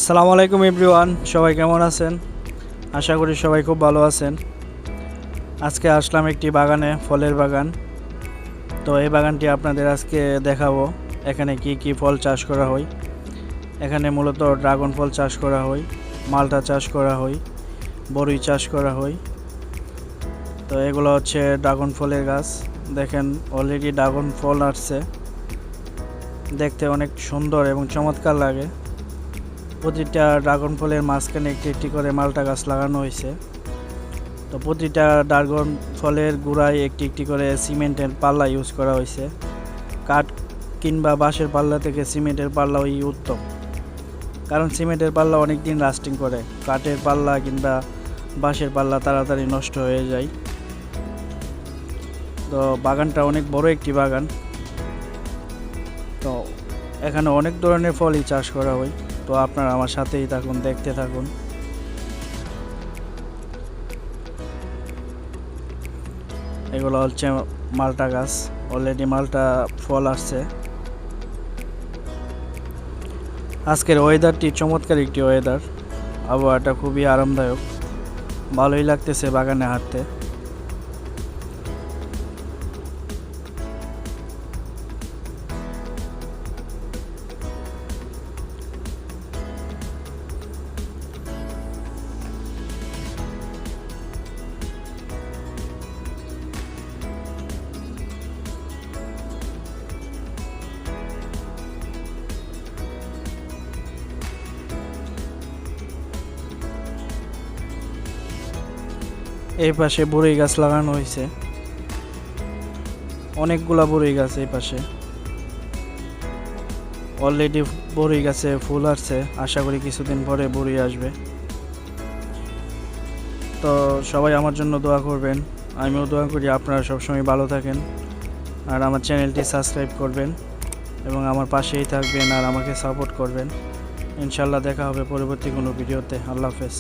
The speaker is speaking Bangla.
আসসালামু আলাইকুম এভরিওয়ান, সবাই কেমন আছেন? আশা করি সবাই খুব ভালো আছেন। আজকে আসলাম একটি বাগানে, ফলের বাগান। তো এই বাগানটি আপনাদের আজকে দেখাবো। এখানে কি কি ফল চাষ করা হয়। এখানে মূলত ড্রাগন ফল চাষ করা হয়, মালটা চাষ করা হয়, বরই চাষ করা হয়। তো এগুলো হচ্ছে ড্রাগন ফলের গাছ। দেখেন অলরেডি ড্রাগন ফল আসছে, দেখতে অনেক সুন্দর এবং চমৎকার লাগে। প্রতিটা ড্রাগন ফলের মাঝখানে একটি একটি করে মালটা গাছ লাগানো হয়েছে। তো প্রতিটা ড্রাগন ফলের গোড়ায় একটি একটি করে সিমেন্টের পাল্লা ইউজ করা হয়েছে। কাঠ কিংবা বাঁশের পাল্লা থেকে সিমেন্টের পাল্লা ওই উত্তম, কারণ সিমেন্টের পাল্লা অনেক দিন লাস্টিং করে, কাঠের পাল্লা কিংবা বাঁশের পাল্লা তাড়াতাড়ি নষ্ট হয়ে যায়। তো বাগানটা অনেক বড় একটি বাগান। তো এখানে অনেক ধরনের ফলই চাষ করা হয়। তো আপনারা আমার সাথেই থাকুন, দেখতে থাকুন। এগুলো হচ্ছে মালটা গাছ, অলরেডি মালটা ফল আসছে। আজকের ওয়েদারটি চমৎকার একটি ওয়েদার, আবহাওয়াটা খুবই আরামদায়ক, ভালোই লাগতেছে বাগানে হাঁটতে। এই পাশে বরই গাছ লাগানো হয়েছে, অনেকগুলা বরই গাছ এই পাশে। অলরেডি বরই গাছে ফুল আসছে, আশা করি কিছুদিন পরে বরই আসবে। তো সবাই আমার জন্য দোয়া করবেন, আমিও দোয়া করি আপনারা সবসময় ভালো থাকেন। আর আমার চ্যানেলটি সাবস্ক্রাইব করবেন এবং আমার পাশেই থাকবেন আর আমাকে সাপোর্ট করবেন। ইনশাল্লাহ দেখা হবে পরবর্তী কোনো ভিডিওতে। আল্লাহ হাফেজ।